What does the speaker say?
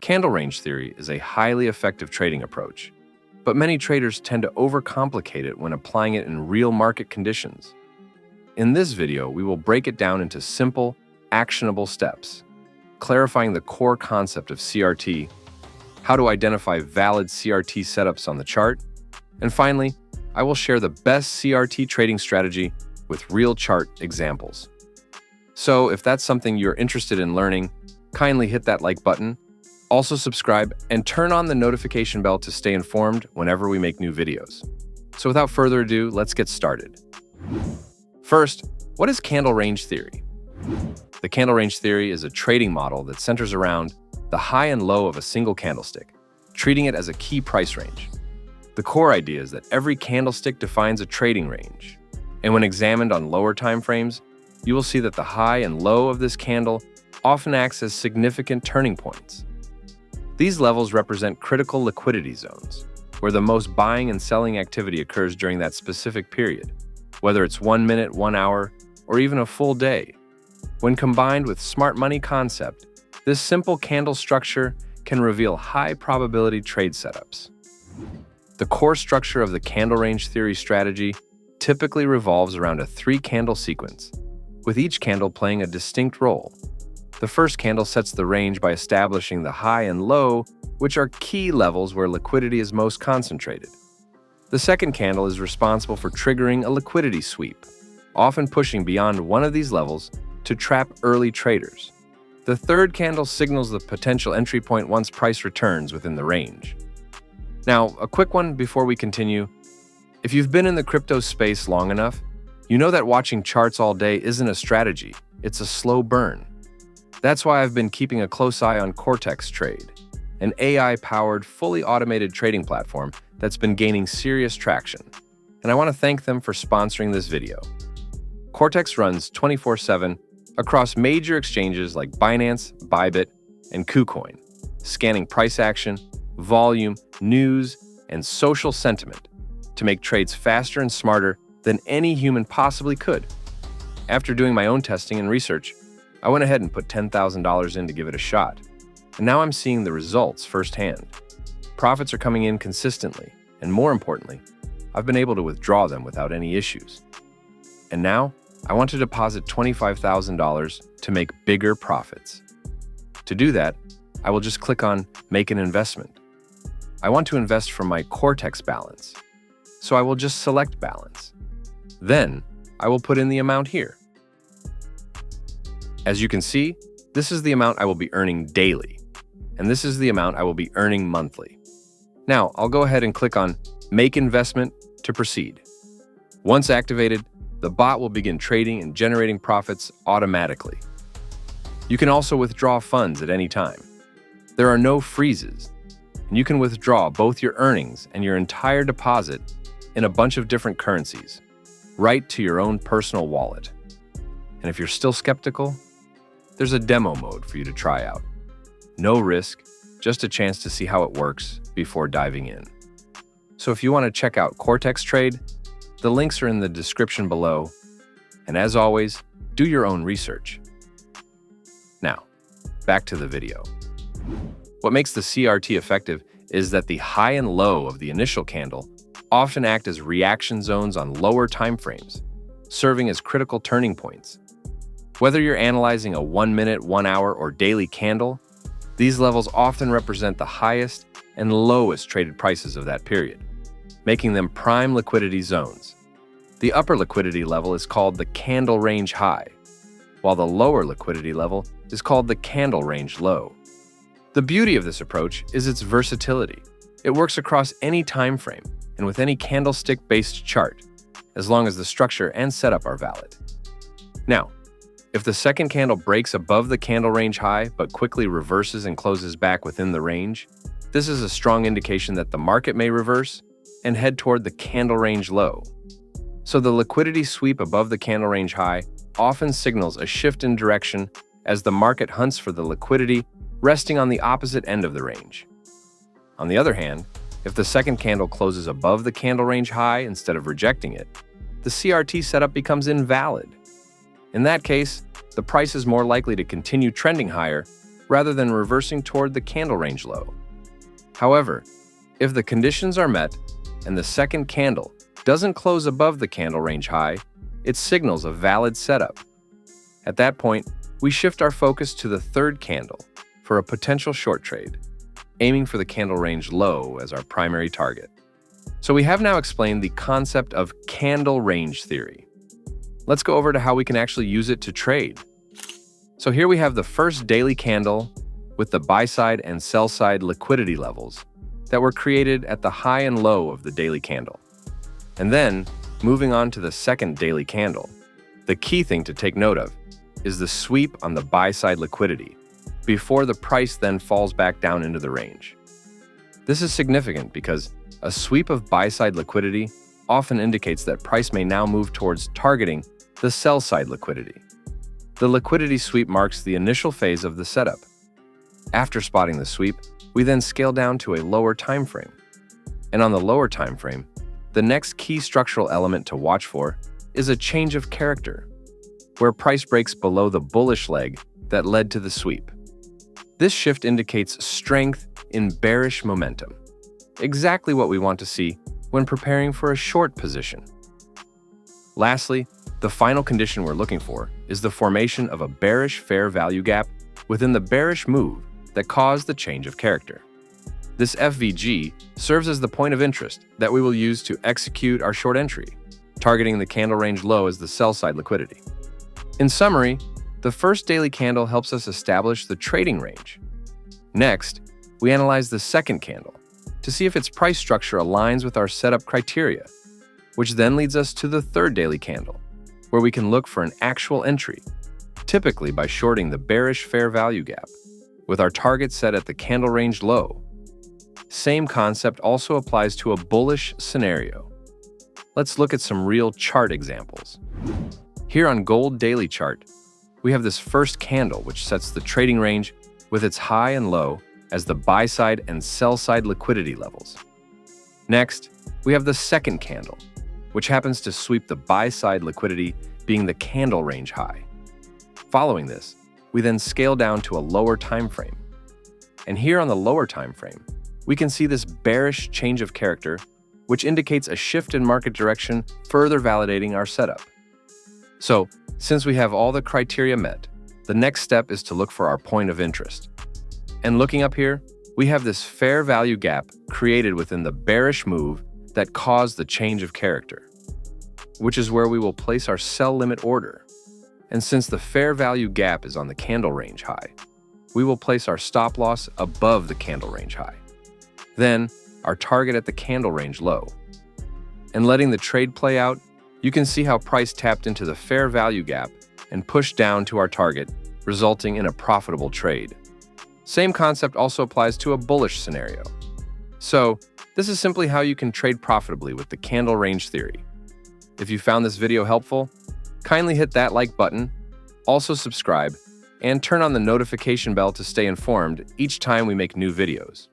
Candle range theory is a highly effective trading approach, but many traders tend to overcomplicate it when applying it in real market conditions. In this video, we will break it down into simple, actionable steps, clarifying the core concept of CRT, how to identify valid CRT setups on the chart, and finally, I will share the best CRT trading strategy with real chart examples. So if that's something you're interested in learning, kindly hit that like button, also subscribe, and turn on the notification bell to stay informed whenever we make new videos. So without further ado, let's get started. First, what is candle range theory? The candle range theory is a trading model that centers around the high and low of a single candlestick, treating it as a key price range. The core idea is that every candlestick defines a trading range, and when examined on lower time frames, you will see that the high and low of this candle often acts as significant turning points. These levels represent critical liquidity zones, where the most buying and selling activity occurs during that specific period, whether it's 1 minute, 1 hour, or even a full day. When combined with smart money concept, this simple candle structure can reveal high probability trade setups. The core structure of the candle range theory strategy typically revolves around a 3-candle sequence, with each candle playing a distinct role. The first candle sets the range by establishing the high and low, which are key levels where liquidity is most concentrated. The second candle is responsible for triggering a liquidity sweep, often pushing beyond one of these levels to trap early traders. The third candle signals the potential entry point once price returns within the range. Now, a quick one before we continue. If you've been in the crypto space long enough, you know that watching charts all day isn't a strategy, it's a slow burn. That's why I've been keeping a close eye on Cortex Trade, an AI-powered, fully automated trading platform that's been gaining serious traction. And I want to thank them for sponsoring this video. Cortex runs 24/7 across major exchanges like Binance, Bybit, and KuCoin, scanning price action, volume, news, and social sentiment to make trades faster and smarter than any human possibly could. After doing my own testing and research, I went ahead and put $10,000 in to give it a shot, and now I'm seeing the results firsthand. Profits are coming in consistently, and more importantly, I've been able to withdraw them without any issues. And now, I want to deposit $25,000 to make bigger profits. To do that, I will just click on Make an Investment. I want to invest from my Cortex balance, so I will just select Balance. Then, I will put in the amount here. As you can see, this is the amount I will be earning daily, and this is the amount I will be earning monthly. Now, I'll go ahead and click on Make Investment to proceed. Once activated, the bot will begin trading and generating profits automatically. You can also withdraw funds at any time. There are no freezes, and you can withdraw both your earnings and your entire deposit in a bunch of different currencies, right to your own personal wallet. And if you're still skeptical, there's a demo mode for you to try out. No risk, just a chance to see how it works before diving in. So if you want to check out Cortex Trade, the links are in the description below. And as always, do your own research. Now, back to the video. What makes the CRT effective is that the high and low of the initial candle often act as reaction zones on lower time frames, serving as critical turning points. Whether you're analyzing a 1 minute, 1 hour, or daily candle, these levels often represent the highest and lowest traded prices of that period, making them prime liquidity zones. The upper liquidity level is called the candle range high, while the lower liquidity level is called the candle range low. The beauty of this approach is its versatility. It works across any time frame and with any candlestick-based chart, as long as the structure and setup are valid. Now, if the second candle breaks above the candle range high but quickly reverses and closes back within the range, this is a strong indication that the market may reverse and head toward the candle range low. So the liquidity sweep above the candle range high often signals a shift in direction as the market hunts for the liquidity resting on the opposite end of the range. On the other hand, if the second candle closes above the candle range high instead of rejecting it, the CRT setup becomes invalid. In that case, the price is more likely to continue trending higher rather than reversing toward the candle range low. However, if the conditions are met and the second candle doesn't close above the candle range high, it signals a valid setup. At that point, we shift our focus to the third candle for a potential short trade, aiming for the candle range low as our primary target. So we have now explained the concept of candle range theory. Let's go over to how we can actually use it to trade. So here we have the first daily candle with the buy-side and sell-side liquidity levels that were created at the high and low of the daily candle. And then, moving on to the second daily candle, the key thing to take note of is the sweep on the buy-side liquidity before the price then falls back down into the range. This is significant because a sweep of buy-side liquidity often indicates that price may now move towards targeting the sell-side liquidity. The liquidity sweep marks the initial phase of the setup. After spotting the sweep, we then scale down to a lower time frame. And on the lower time frame, the next key structural element to watch for is a change of character, where price breaks below the bullish leg that led to the sweep. This shift indicates strength in bearish momentum, exactly what we want to see when preparing for a short position. Lastly, the final condition we're looking for is the formation of a bearish fair value gap within the bearish move that caused the change of character. This FVG serves as the point of interest that we will use to execute our short entry, targeting the candle range low as the sell-side liquidity. In summary, the first daily candle helps us establish the trading range. Next, we analyze the second candle to see if its price structure aligns with our setup criteria, which then leads us to the third daily candle, where we can look for an actual entry, typically by shorting the bearish fair value gap, with our target set at the candle range low. Same concept also applies to a bullish scenario. Let's look at some real chart examples. Here on Gold Daily Chart, we have this first candle which sets the trading range with its high and low as the buy-side and sell-side liquidity levels. Next, we have the second candle, which happens to sweep the buy-side liquidity being the candle range high. Following this, we then scale down to a lower time frame. And here on the lower time frame, we can see this bearish change of character, which indicates a shift in market direction, further validating our setup. So, since we have all the criteria met, the next step is to look for our point of interest. And looking up here, we have this fair value gap created within the bearish move that caused the change of character, which is where we will place our sell limit order. And since the fair value gap is on the candle range high, we will place our stop loss above the candle range high. Then, our target at the candle range low. And letting the trade play out, you can see how price tapped into the fair value gap and pushed down to our target, resulting in a profitable trade. Same concept also applies to a bullish scenario. So, this is simply how you can trade profitably with the candle range theory. If you found this video helpful, kindly hit that like button, also subscribe, and turn on the notification bell to stay informed each time we make new videos.